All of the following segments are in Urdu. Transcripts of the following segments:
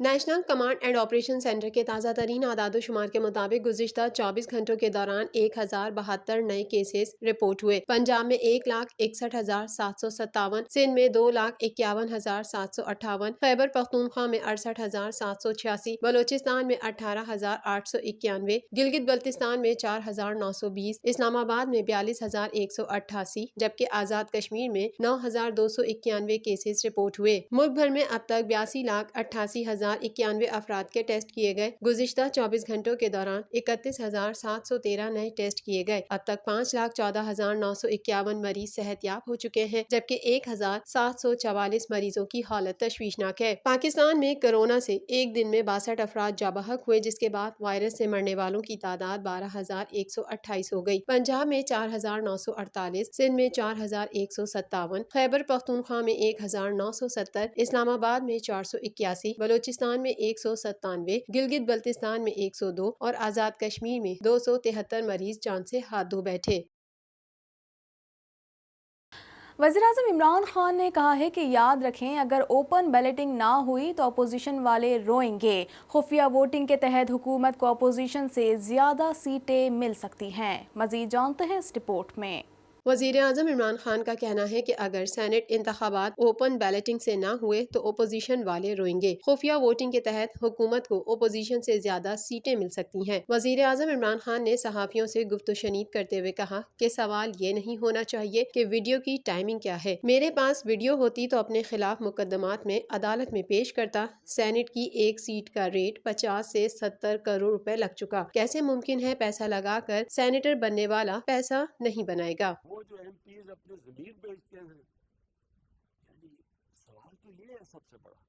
National command and operation centre کے تازہ ترین اعداد و شمار کے مطابق گزشتہ 24 گھنٹوں کے دوران 1072 نئے کیسز رپورٹ ہوئے۔ پنجاب میں 1,61,757، سندھ میں 2,51,758، خیبر پختونخوا میں 68,786، بلوچستان میں 18,891، گلگت بلتستان میں 4,920، اسلام آباد میں 42,188، جبکہ آزاد کشمیر میں 9,291 کیسز رپورٹ ہوئے۔ ملک بھر میں اب تک 82,88,091 افراد کے ٹیسٹ کیے گئے۔ گزشتہ 24 گھنٹوں کے دوران 31,713 نئے ٹیسٹ کیے گئے۔ اب تک 5,14,951 مریض صحت یاب ہو چکے ہیں، جبکہ 1,744 مریضوں کی حالت تشویشناک ہے۔ پاکستان میں کورونا سے ایک دن میں 62 افراد جاں بحق ہوئے، جس کے بعد وائرس سے مرنے والوں کی تعداد 12,128 ہو گئی۔ پنجاب میں 4,948، سندھ میں 4,157، خیبر پختونخوا میں 1,970، اسلام آباد میں 481، بلوچستان میں 197، گلگت بلتستان میں 102 اور آزاد کشمیر میں 273 مریض جان سے ہاتھ دھو بیٹھے۔ وزیراعظم عمران خان نے کہا ہے کہ یاد رکھیں اگر اوپن بیلٹنگ نہ ہوئی تو اپوزیشن والے روئیں گے۔ خفیہ ووٹنگ کے تحت حکومت کو اپوزیشن سے زیادہ سیٹیں مل سکتی ہیں۔ مزید جانتے ہیں اس رپورٹ میں۔ وزیر اعظم عمران خان کا کہنا ہے کہ اگر سینٹ انتخابات اوپن بیلٹنگ سے نہ ہوئے تو اپوزیشن والے روئیں گے۔ خفیہ ووٹنگ کے تحت حکومت کو اپوزیشن سے زیادہ سیٹیں مل سکتی ہیں۔ وزیر اعظم عمران خان نے صحافیوں سے گفت و شنید کرتے ہوئے کہا کہ سوال یہ نہیں ہونا چاہیے کہ ویڈیو کی ٹائمنگ کیا ہے۔ میرے پاس ویڈیو ہوتی تو اپنے خلاف مقدمات میں عدالت میں پیش کرتا۔ سینٹ کی ایک سیٹ کا ریٹ 50 سے 70 کروڑ روپے لگ چکا۔ کیسے ممکن ہے پیسہ لگا کر سینیٹر بننے والا پیسہ نہیں بنائے گا؟ وہ جو ایم پیز اپنے ضمیر بیچتے ہیں، یعنی سوال تو یہ ہے سب سے بڑا۔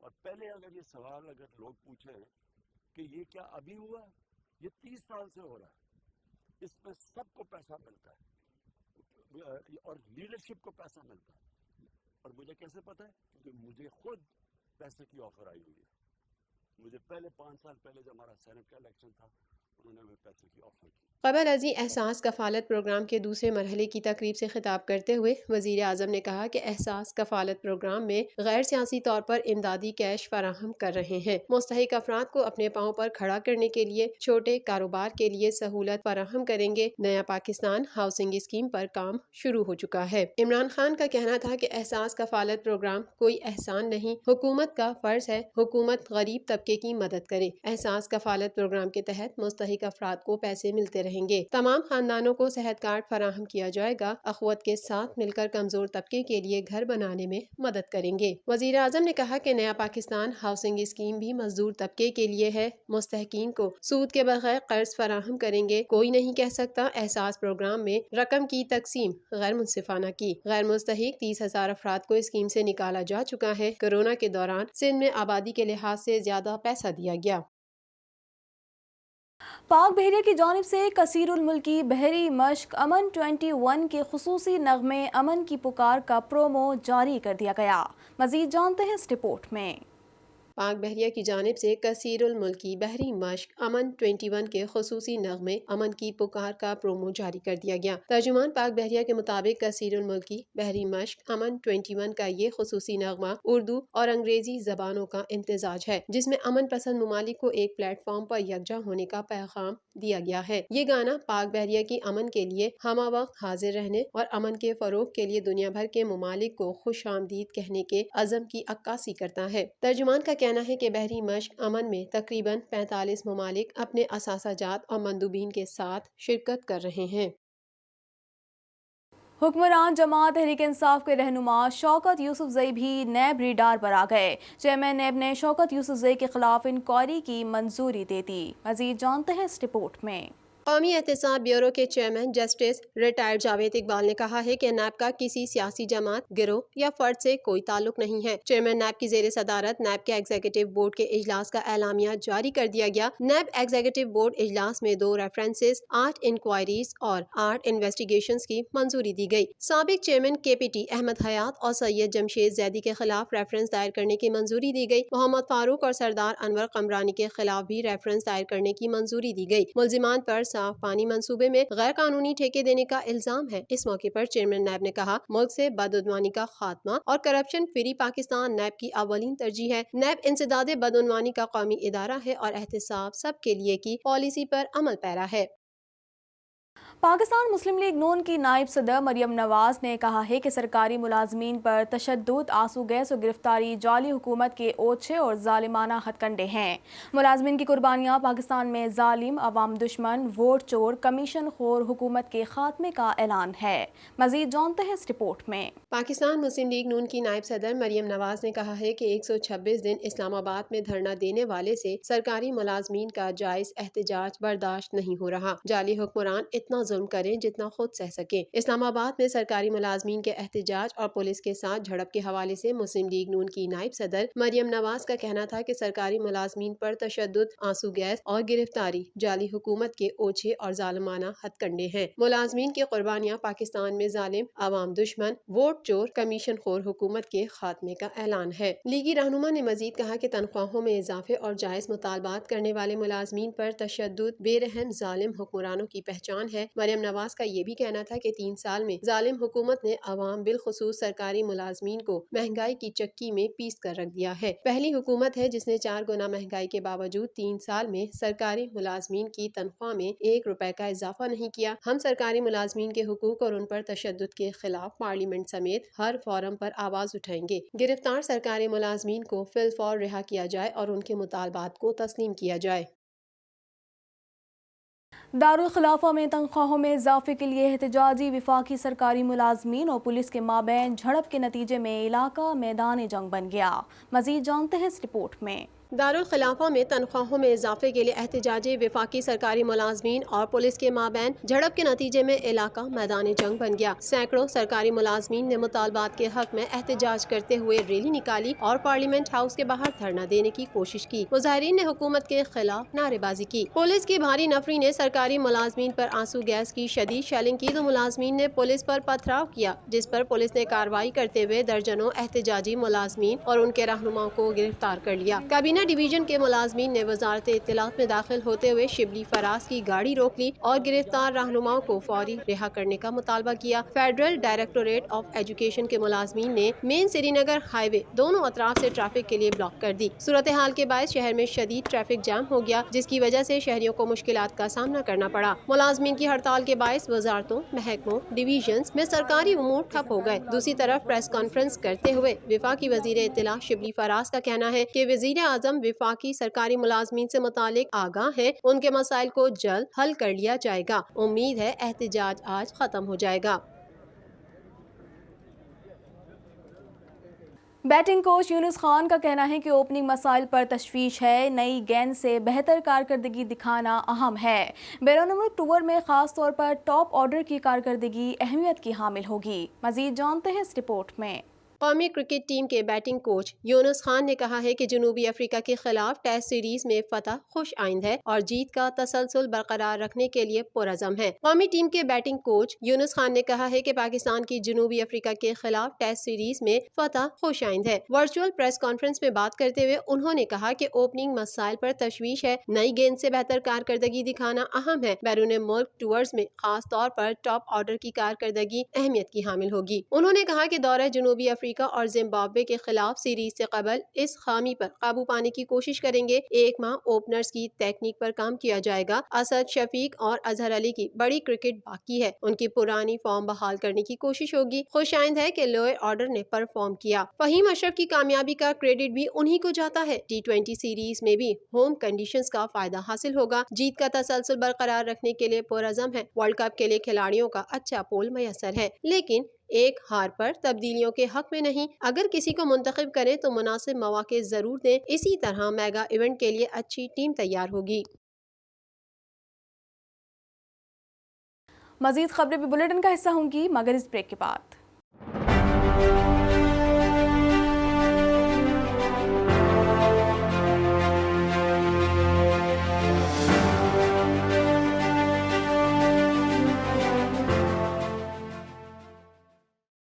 اور پہلے اگر یہ سوال لوگ پوچھیں کہ یہ کیا ابھی ہوا ہے، یہ 30 سال سے ہو رہا ہے، اس میں سب کو پیسہ ملتا ہے اور لیڈرشپ کو پیسہ ملتا ہے۔ اور مجھے کیسے پتا ہے؟ کیونکہ مجھے خود پیسے کی آفر آئی ہوئی ہے۔ مجھے پہلے 5 سال پہلے جب ہمارا سینٹ کا الیکشن تھا، انہوں نے ہمیں پیسے کی آفر کی۔ قبل ازیں احساس کفالت پروگرام کے دوسرے مرحلے کی تقریب سے خطاب کرتے ہوئے وزیر اعظم نے کہا کہ احساس کفالت پروگرام میں غیر سیاسی طور پر امدادی کیش فراہم کر رہے ہیں۔ مستحق افراد کو اپنے پاؤں پر کھڑا کرنے کے لیے چھوٹے کاروبار کے لیے سہولت فراہم کریں گے۔ نیا پاکستان ہاؤسنگ اسکیم پر کام شروع ہو چکا ہے۔ عمران خان کا کہنا تھا کہ احساس کفالت پروگرام کوئی احسان نہیں، حکومت کا فرض ہے حکومت غریب طبقے کی مدد کرے۔ احساس کفالت پروگرام کے تحت مستحق افراد کو پیسے ملتے رہیں گے۔ تمام خاندانوں کو صحت کارڈ فراہم کیا جائے گا۔ اخوت کے ساتھ مل کر کمزور طبقے کے لیے گھر بنانے میں مدد کریں گے۔ وزیر اعظم نے کہا کہ نیا پاکستان ہاؤسنگ اسکیم بھی مزدور طبقے کے لیے ہے۔ مستحقین کو سود کے بغیر قرض فراہم کریں گے۔ کوئی نہیں کہہ سکتا احساس پروگرام میں رقم کی تقسیم غیر منصفانہ کی۔ غیر مستحق 30,000 افراد کو اسکیم سے نکالا جا چکا ہے۔ کورونا کے دوران سندھ میں آبادی کے لحاظ سے زیادہ پیسہ دیا گیا۔ پاک بحریہ کی جانب سے کثیر الملکی بحری مشق امن 21 کے خصوصی نغمے امن کی پکار کا پرومو جاری کر دیا گیا۔ مزید جانتے ہیں اس رپورٹ میں۔ پاک بحریہ کی جانب سے کثیر الملکی بحری مشق امن 21 کے خصوصی نغمے امن کی پکار کا پرومو جاری کر دیا گیا۔ ترجمان پاک بحریہ کے مطابق کثیر الملکی بحری مشق امن 21 کا یہ خصوصی نغمہ اردو اور انگریزی زبانوں کا امتزاج ہے، جس میں امن پسند ممالک کو ایک پلیٹ فارم پر یکجا ہونے کا پیغام دیا گیا ہے۔ یہ گانا پاک بحریہ کی امن کے لیے ہمہ وقت حاضر رہنے اور امن کے فروغ کے لیے دنیا بھر کے ممالک کو خوش آمدید کہنے کے عزم کی عکاسی کرتا ہے۔ ترجمان کا کہنا ہے کہ بحری مشق امن میں تقریباً 45 ممالک اپنے اثاثہ جات اور مندوبین کے ساتھ شرکت کر رہے ہیں۔ حکمران جماعت تحریک انصاف کے رہنما شوکت یوسف زئی بھی نیب ریڈار پر آ گئے۔ چیئرمین نیب نے شوکت یوسف زئی کے خلاف انکوائری کی منظوری دے دی۔ مزید جانتے ہیں اس رپورٹ میں۔ قومی احتساب بیورو کے chairman justice retired Javed Iqbal نے کہا ہے کہ نیب کا کسی سیاسی جماعت، گروہ یا فرد سے کوئی تعلق نہیں ہے۔ چیئرمین نیب کی زیر صدارت نیب کے ایگزیکٹو بورڈ کے اجلاس کا اعلامیہ جاری کر دیا گیا۔ نیب ایگزیکٹو بورڈ اجلاس میں 2 ریفرنسز، 8 انکوائریز اور 8 انویسٹیگیشنز کی منظوری دی گئی۔ سابق چیئرمین کے پی ٹی احمد حیات اور سید جمشید زیدی کے خلاف ریفرنس دائر کرنے کی منظوری دی گئی۔ محمد فاروق اور سردار انور قمرانی کے خلاف بھی ریفرنس دائر کرنے کی منظوری دی گئی۔ ملزمان پر صاف پانی منصوبے میں غیر قانونی ٹھیکے دینے کا الزام ہے۔ اس موقع پر چیئرمین نیب نے کہا ملک سے بدعنوانی کا خاتمہ اور کرپشن فری پاکستان نیب کی اولین ترجیح ہے۔ نیب انسداد بدعنوانی کا قومی ادارہ ہے اور احتساب سب کے لیے کی پالیسی پر عمل پیرا ہے۔ پاکستان مسلم لیگ نون کی نائب صدر مریم نواز نے کہا ہے کہ سرکاری ملازمین پر تشدد، آنسو گیس اور گرفتاری جعلی حکومت کے اوچھے اور ظالمانہ ہتھ کنڈے ہیں۔ ملازمین کی قربانیاں پاکستان میں ظالم، عوام دشمن، ووٹ چور، کمیشن خور حکومت کے خاتمے کا اعلان ہے۔ مزید جانتے ہیں اس رپورٹ میں۔ پاکستان مسلم لیگ نون کی نائب صدر مریم نواز نے کہا ہے کہ 126 دن اسلام آباد میں دھرنا دینے والے سے سرکاری ملازمین کا جائز احتجاج برداشت نہیں ہو رہا۔ جعلی حکمران اتنا ظلم کریں جتنا خود سہ سکیں۔ اسلام آباد میں سرکاری ملازمین کے احتجاج اور پولیس کے ساتھ جھڑپ کے حوالے سے مسلم لیگ نون کی نائب صدر مریم نواز کا کہنا تھا کہ سرکاری ملازمین پر تشدد، آنسو گیس اور گرفتاری جعلی حکومت کے اوچھے اور ظالمانہ ہتھ کنڈے ہیں۔ ملازمین کی قربانیاں پاکستان میں ظالم، عوام دشمن، ووٹ چور، کمیشن خور حکومت کے خاتمے کا اعلان ہے۔ لیگی رہنما نے مزید کہا کہ تنخواہوں میں اضافے اور جائز مطالبات کرنے والے ملازمین پر تشدد بے رحم ظالم حکمرانوں کی پہچان ہے۔ مریم نواز کا یہ بھی کہنا تھا کہ 3 سال میں ظالم حکومت نے عوام بالخصوص سرکاری ملازمین کو مہنگائی کی چکی میں پیس کر رکھ دیا ہے۔ پہلی حکومت ہے جس نے 4 گنا مہنگائی کے باوجود 3 سال میں سرکاری ملازمین کی تنخواہ میں 1 روپے کا اضافہ نہیں کیا۔ ہم سرکاری ملازمین کے حقوق اور ان پر تشدد کے خلاف پارلیمنٹ سمیت ہر فورم پر آواز اٹھائیں گے۔ گرفتار سرکاری ملازمین کو فی الفور رہا کیا جائے اور ان کے مطالبات کو تسلیم کیا جائے۔ دارالخلافہ میں تنخواہوں میں اضافے کے لیے احتجاجی وفاقی سرکاری ملازمین اور پولیس کے مابین جھڑپ کے نتیجے میں علاقہ میدان جنگ بن گیا۔ مزید جانتے ہیں اس رپورٹ میں۔ دارالخلافہ میں تنخواہوں میں اضافے کے لیے احتجاجی وفاقی سرکاری ملازمین اور پولیس کے مابین جھڑپ کے نتیجے میں علاقہ میدان جنگ بن گیا۔ سینکڑوں سرکاری ملازمین نے مطالبات کے حق میں احتجاج کرتے ہوئے ریلی نکالی اور پارلیمنٹ ہاؤس کے باہر دھرنا دینے کی کوشش کی۔ مظاہرین نے حکومت کے خلاف نعرے بازی کی۔ پولیس کی بھاری نفری نے سرکاری ملازمین پر آنسو گیس کی شدید شیلنگ کی تو ملازمین نے پولیس پر پتھراؤ کیا، جس پر پولیس نے کارروائی کرتے ہوئے درجنوں احتجاجی ملازمین اور ان کے رہنماؤں کو گرفتار کر لیا۔ کابینہ ڈویژن کے ملازمین نے وزارت اطلاعات میں داخل ہوتے ہوئے شبلی فراز کی گاڑی روک لی اور گرفتار رہنماؤں کو فوری رہا کرنے کا مطالبہ کیا۔ فیڈرل ڈائریکٹوریٹ آف ایجوکیشن کے ملازمین نے مین سری نگر ہائی وے دونوں اطراف سے ٹریفک کے لیے بلاک کر دی۔ صورتحال کے باعث شہر میں شدید ٹریفک جام ہو گیا، جس کی وجہ سے شہریوں کو مشکلات کا سامنا کرنا پڑا۔ ملازمین کی ہڑتال کے باعث وزارتوں، محکموں، ڈویژنز میں سرکاری امور ٹھپ ہو گئے۔ دوسری طرف پریس کانفرنس کرتے ہوئے وفاقی وزیر اطلاع شبلی فراز کا کہنا ہے کہ وزیر اعظم وفاقی سرکاری ملازمین سے متعلق آگاہ ہیں، ان کے مسائل کو جلد حل کر لیا جائے گا۔ امید ہے احتجاج آج ختم ہو جائے گا۔ بیٹنگ کوچ یونس خان کا کہنا ہے کہ اوپننگ مسائل پر تشویش ہے، نئی گیند سے بہتر کارکردگی دکھانا اہم ہے۔ بیرون ملک ٹور میں خاص طور پر ٹاپ آرڈر کی کارکردگی اہمیت کی حامل ہوگی۔ مزید جانتے ہیں اس رپورٹ میں۔ قومی کرکٹ ٹیم کے بیٹنگ کوچ یونس خان نے کہا ہے کہ جنوبی افریقہ کے خلاف ٹیسٹ سیریز میں فتح خوش آئند ہے اور جیت کا تسلسل برقرار رکھنے کے لیے پرعزم ہے۔ قومی ٹیم کے بیٹنگ کوچ یونس خان نے کہا ہے کہ پاکستان کی جنوبی افریقہ کے خلاف ٹیسٹ سیریز میں فتح خوش آئند ہے۔ ورچوئل پریس کانفرنس میں بات کرتے ہوئے انہوں نے کہا کہ اوپننگ مسائل پر تشویش ہے، نئی گیند سے بہتر کارکردگی دکھانا اہم ہے۔ بیرون ملک ٹورز میں خاص طور پر ٹاپ آرڈر کی کارکردگی اہمیت کی حامل ہوگی۔ انہوں نے کہا کہ دورہ جنوبی افریقہ اور زمبابوے کے خلاف سیریز سے قبل اس خامی پر قابو پانے کی کوشش کریں گے۔ 1 ماہ اوپنرز کی تکنیک پر کام کیا جائے گا۔ اسد شفیق اور اظہر علی کی بڑی کرکٹ باقی ہے، ان کی پرانی فارم بحال کرنے کی کوشش ہوگی۔ خوش آئند ہے کہ لوئر آرڈر نے پرفارم کیا۔ فہیم اشرف کی کامیابی کا کریڈٹ بھی انہی کو جاتا ہے۔ T20 سیریز میں بھی ہوم کنڈیشنز کا فائدہ حاصل ہوگا۔ جیت کا تسلسل برقرار رکھنے کے لیے پرعزم ہے۔ ورلڈ کپ کے لیے کھلاڑیوں کا اچھا پول میسر ہے، لیکن ایک ہار پر تبدیلیوں کے حق میں نہیں۔ اگر کسی کو منتخب کریں تو مناسب مواقع ضرور دیں۔ اسی طرح میگا ایونٹ کے لیے اچھی ٹیم تیار ہوگی۔ مزید خبریں بھی بلیٹن کا حصہ ہوں گی، مگر اس بریک کے بعد۔